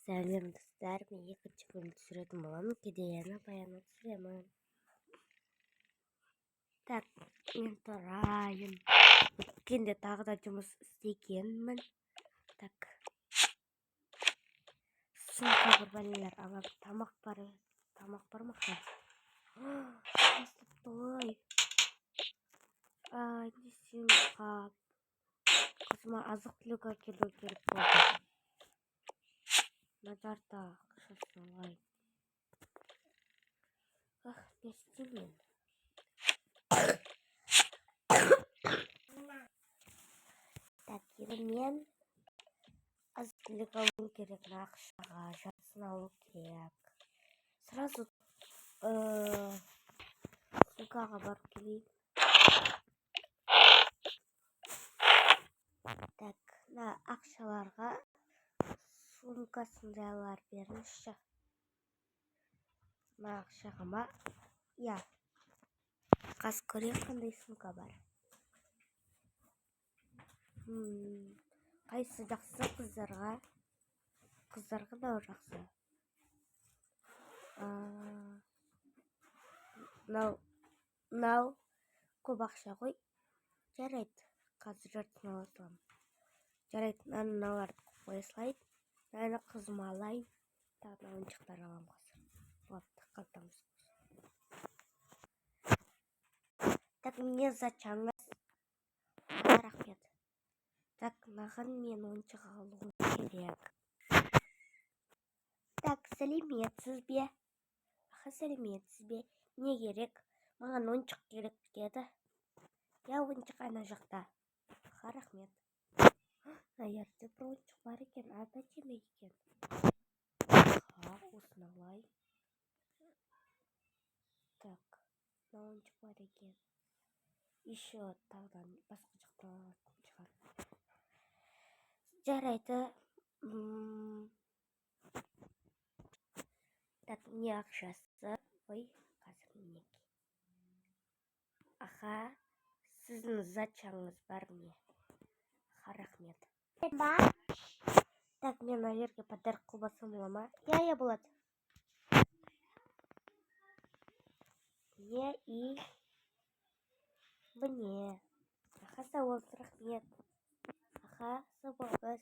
Сәлем достар, мен екінші бөлім түсіретін боламын. Идеяны баяннан түсіремін. Так, мен тұрайын. Өткенде тағы да жұмыс істегенмін. Так. Сумка бар балалар, ала тамақ бар ма қазір? Ой. Не сумка. Қызыма азық-түлік әкелу керек болды. Назарда ақшасы олай. Не істеймін? Так, мен азық-түлік алу керек, ақшаға жасын алу керек. Сразу сумкаға барып келейін. Так, ақшаларға сумкасындайлар беріңізші. Ақшаға ма? Я. Қас көрейін қандай сумка бар. Қайсы жақсы қыздарға? Қыздарға да жақсы. Нау көп ақша ғой. Жарайды. Қазір жартысын аласам. Жарайды, мыналарды қоя салайын. Мынаны қызыма алайын. Тағы ойыншықтар алам қазір. Лапты қалтамыз. Так, не зачаңыз. Рахмет. Так, маған мен ойыншық алуым керек. Так, сәлеметсіз бе? Сәлеметсіз бе? Не керек? Маған ойыншық керек деді. Я ойыншық ана жақта. Рахмет. Наерде бір ойыншық бар екен, әдемі екен. Осыны алайын. Так, ойыншық бар екен. Еще тағдан басқа жақта алатын шығар. Жарайды. Так, не ақшасы? Ой, қазір мінеки. Аха, сіздің зачаңыз бар ме? Рахмет. Так, мен наверге подарок қылбасам бола ма? Я болады. Не и мне. Аха, сау болыңыз, рахмет. Аха, сау болыңыз.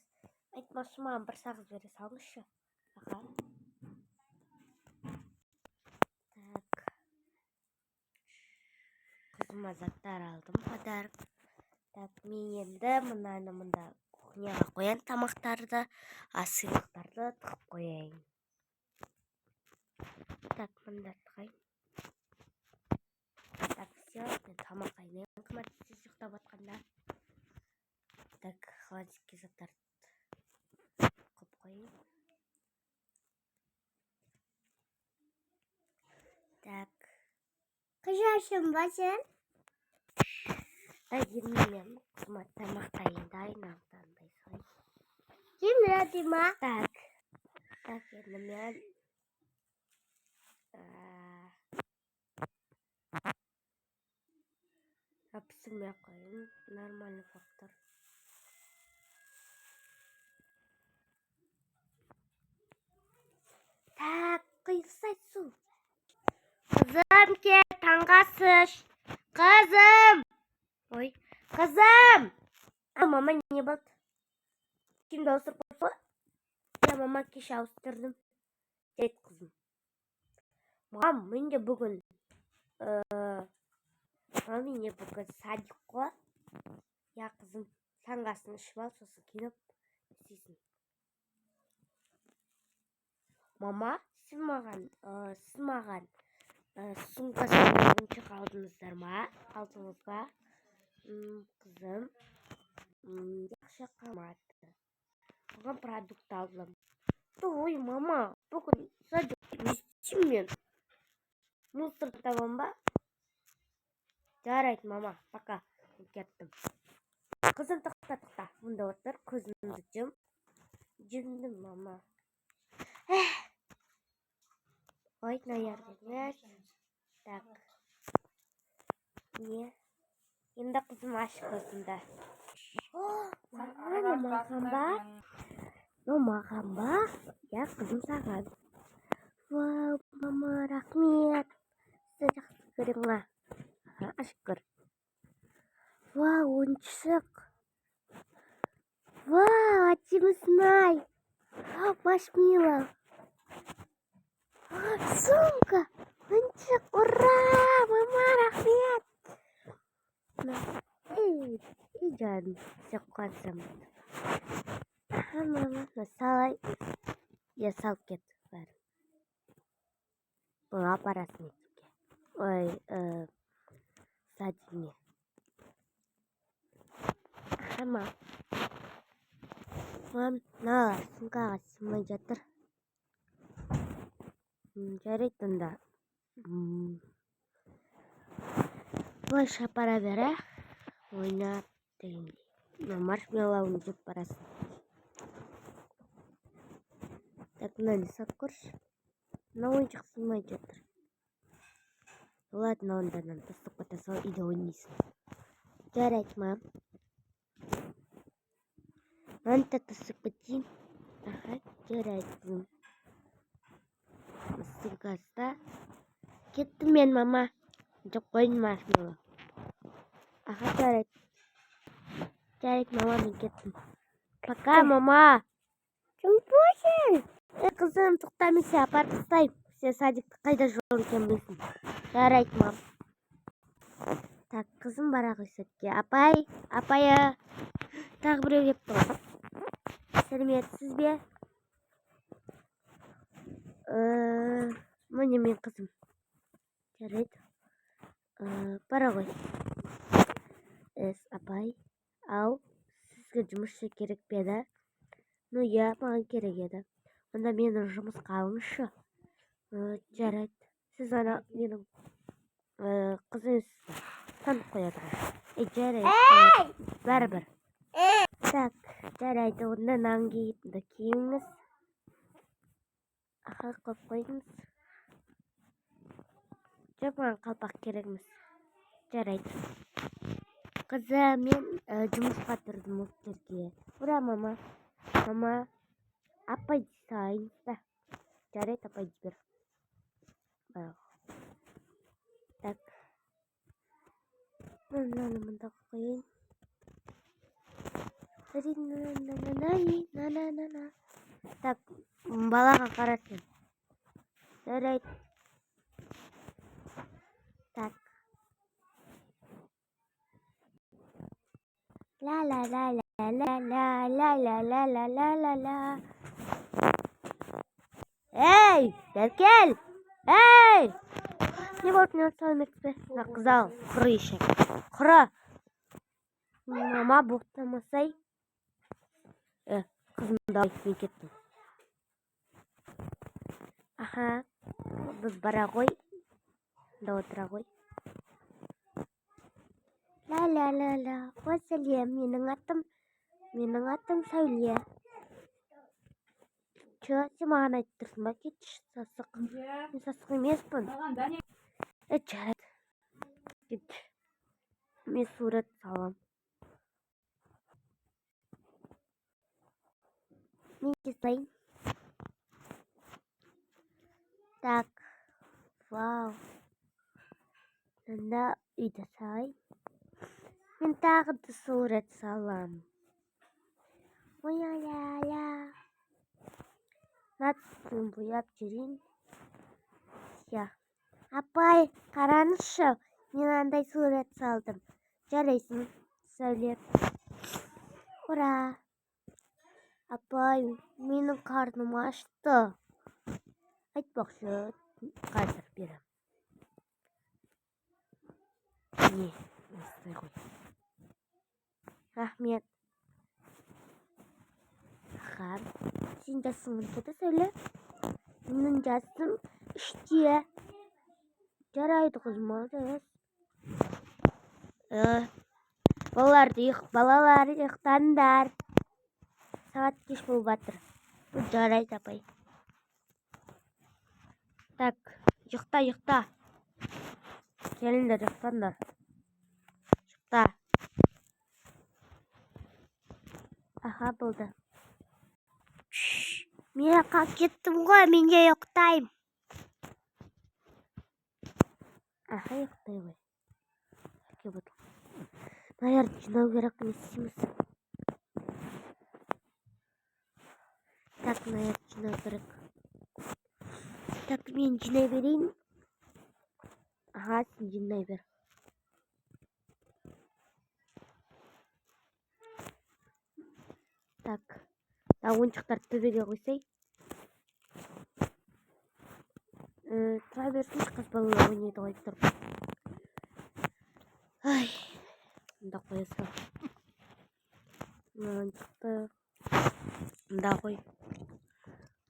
Айтмақшы, маған бір сағыз бере салыңызшы. Аха. Так. Қызыма заттар алдым, подарок. Так, мен енді мында кухняға қоян тамақтарды, сыйлықтарды тығып қояйын. Так, мында тығайын. Так, все, мен тамақ айнайын. Қыматсыз ұйықтап отқанда. Так, холодильникке заттарды қойып қояйын. Так. Қыжашым ба сен? Так, енді мен қызыма тамақ дайындайын, алтандай сой. Кім рәді ма? Так, енді мен пісірмей қойын. Нормальный фактор. Так, құйылсай су. Қызым ке, таңғасыш. Қызым! Ой, қызым! Мама, не болды? Kimde ауыстырып қойды? Я мама кеше ауыстырдым. Деді қызым. Мам, менде бүгін садик қой. Я қызым, таңғасын ішіп ал, сосын келіп істейсің. Мама, сіз маған сумкасын ойыншық алдыңыздар ма? Алдыңыз ба? Қызым, жақсы қалмады. Оған продукт алдым. Ой, мама, бүгін садик істеймін мен. Мусор табам ба? Жарайды, мама, пока. Кеттім. Қызым, тоқта. Мұнда отыр, көзімді жұмдым, мама. Ой, наверное. Так. Не? Енді қызым ашық көзімді. Мама, маған ба? Маған ба? Я, қызым саған. Вау, мама, рахмет. Сізді жақсы көремін. Шүкір. Вау, ойыншық. Вау, әдемісін-ай. Маршмеллоу. Сумка. Ойыншық. Ура! Мама, рахмет. И жаным, все қуансам. Мама, салай. Я салып кеттім бәрі. Бұл апарасың мектепке. Ой, садигіне. Мама. Мам, мыналар сумкаға сыймай жатыр. Жарайды онда. Былайша апара бер, ойнап дегендей. Маршмеллоуны жеп барасың. Так, мынаны сап көрші. Мына ойыншық сыймай жатыр. Ладно, онда мынаны тастап қойта сал, үйде ойнайсың. Жарайды, мам. Мынаны да тастап кетейін. Жарайды. Сумкаста. Кеттім мен, мама. Жоқ, қойын маршмеллоу. Жарайды. Жарайды, мама, мен кеттім. Пока, мама. Жұмпошын. Қызым, тоқтамесе апарып тастайын. Сен садикті қайда жүрген екенін білсін. Жарайды, мам. Так, қызым бара қойсатке. Апай, апайы. Тағы біреу кеп тұр. Сәлеметсіз бе? Міне мен қызым. Жарайды. Бара ғой. Апай. Ау, сізге жұмысшы керек пе еді? Ну, я, маған керек еді. Онда мені жұмысқа алыңызшы. Жарайды. Сіз ана менің қызыңызсыз. Танып қояды. Жарайды. Бәрібір. Так, жарайды. Онда нан киімді киіңіз. Қойып қойыңыз. Жоқ, маған қалпақ керегіміз. Жарайды. Қызым, мен жұмысқа тұрдым өктерге. Ура, мама. Мама, апай дейсайын да. Жарайды, апай дейбір. Так. Мынаны мында қойын. Так, балаға қарасын. Жарайды. Так. Ла-ла-ла-ла-ла-ла-ла-ла-ла-ла-ла. Эй, Беркель! Эй! Не болып не салмекпе? Қызал, құры ешек. Құры! Мама боқтамасай. Қызымды алып мен кеттім. Біз бара ғой. Да отыра ғой. Ла-ла-ла-ла. Сәлем, менің атым Сәуле. Сен маған айтып тұрсың ба? Кетші, сасық. Мен сасық емеспін. Жарайды. Кетші. Мен сурет салам. Мен жасайын. Так. Вау. Мында үйді салайын. Мен тағы да сурет салам. Ой-ля-ля. Натсын бояп жүрейін. Апай, қараңызшы. Мен андай сурет салдым. Жарайсың, Сәуле. Ура. Апай, менің қарным ашты. Айтпақшы, қазір берем. Не, осылай ғой. Рахмет. Сен жасың қаншада, Сәуле? Менің жасым 3-те. Жарайды, қызым, молодец. Балалар ұйықтаңдар. Сағат кеш болып жатыр. Жарайды, апай. Так, ұйықта. Келіңдер, ұйықтаңдар. Ұйықта. Болды. Мен қалып кеттім ғой, мен де ұйықтаймын. Аха, ұйықтай ғой. Наярды жинау керек, не істейміз? Так, наярды жинау керек. Так, мен жинай берейін. Аха, сен жинай бер. Так, ойыншықтарды төбеге қойсай. Тұра берсінші, қыз балалар ойнайды ғой тұрып. Ай, мында қоя сал. Ойыншықты мында қой.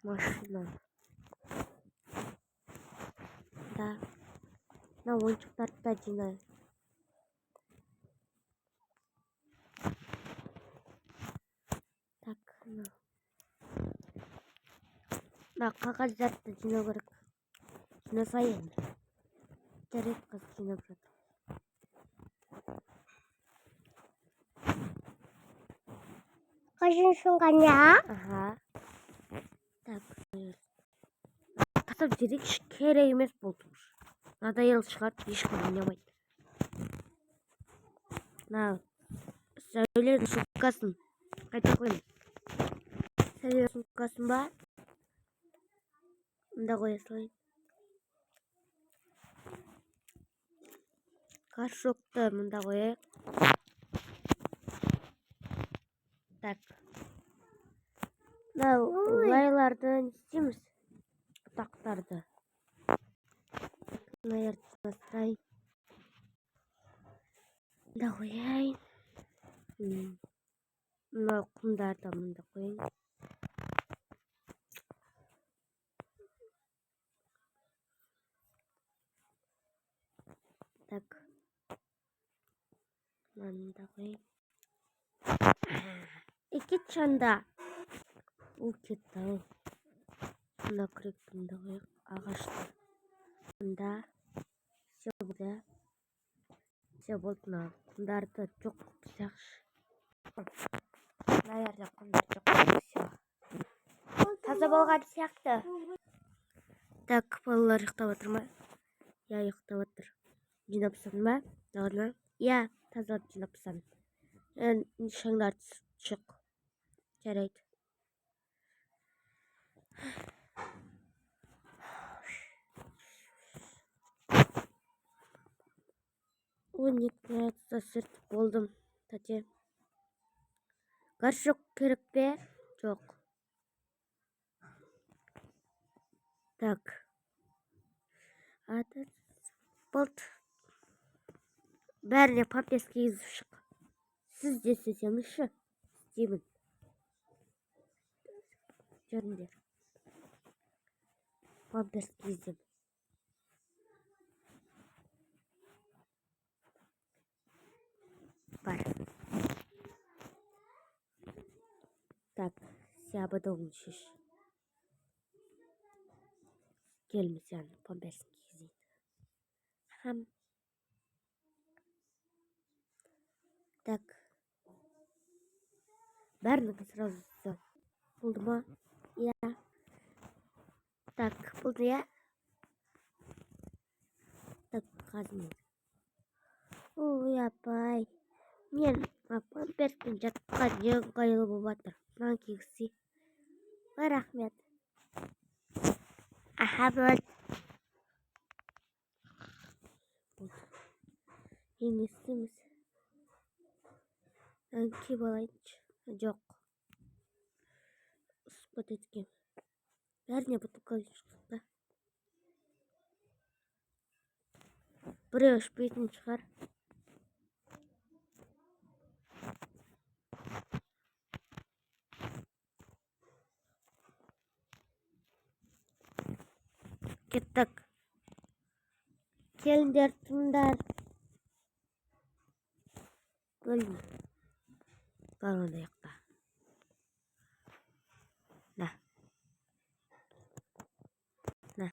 Машина. Да. Мына ойыншықтарды да жинай. Так, мына қағаздарды жинау керек. Жинасай енді. Жарайды, қыз жинап жатыр. Қашыншың ғана? Аха. Так, тасап жіберейікші, керек емес болды. Надоел шығар, ешкім ойнамайды. Сәуле сумкасын қайта қойын. Сәуле сумкасын ба? Мында қоя салайын. Горшокты мында қояйық. Так. Лайларды не істейміз? Бұтақтарды. Наярды бастайын. Мында қояйын. Мына құмдарды мында қояйын. Так. Мында қояйын. Кетші анда. Ол кетті ау. Мына күректі мында қояйық. Ағашты. Мында. Все болды. Все болды. Мына құмдарды жоқ қылсақшы. Наярда құмдар жоқ. Все. Таза болған сияқты. Так, балалар ұйықтап отыр ма? Я, ұйықтап отыр. Жинапсан ба? Ладно. Я, таза жинапсан. Шаңдарды шық. Жарайды. Он екі сүртіп болдым. Тәте. Горшок керек пе? Жоқ. Так. Болды. Бәріне памперс кигізіп шық. Сіз де істесеңізші. Істеймін. Жүріңдер. Памперс кигізем. Бар. Так, сябы доғын шеш. Келмі сән, памперс кигізейін. Хам. Так. Бәрінікі сразу. Болды ма? Я. Так, болды я. Так, қазмен. Ой, апай. Мен памперспен жатқан ең қайлы болып жатыр. Мынаны кигізейін. Рахмет. Аха, болды. Ең істейміз. Киіп алайыншы. Жоқ. Ұспат еткен. Бәріне бутылка шықты. Біреу ішпейтін шығар. Кеттік. Келіндер тыңдар. Бөлім. Бар онда яқта. На. На.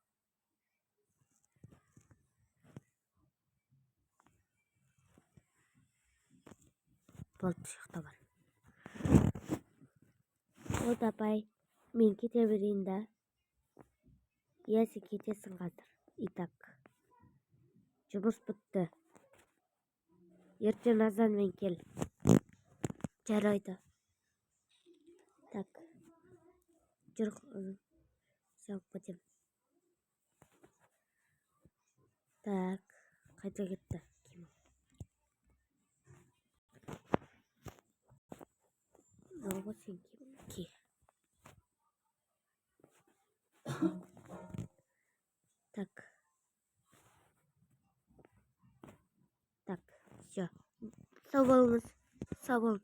Болды, яқта бар. Болды, апай. Мен кете берейін да. Иә, сен кетесің қазір. Итак, жұмыс бітті. Ертең азанмен кел. Жарайды. Так. Жүр, салып кетем. Так, қайда кетті? Мынау сен ки. Так. Так, все. Сау болыңыз. Сау болыңыз.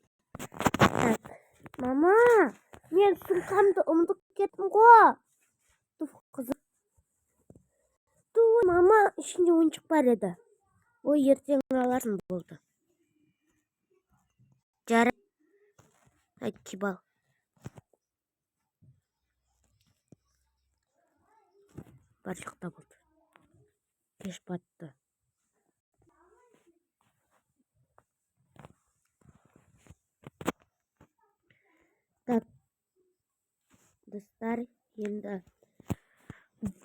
Так. Мама, мен сумкамды ұмытып кеттім ғой. Туф, қызым. Мама, ішінде ойыншық бар еді. Ой, ертең аларсың болды. Жарайды. Айт, киіп ал. Бар жақта болды. Кеш батты. Так, достар, енді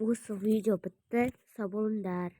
осы видео бітті. Сау болыңдар.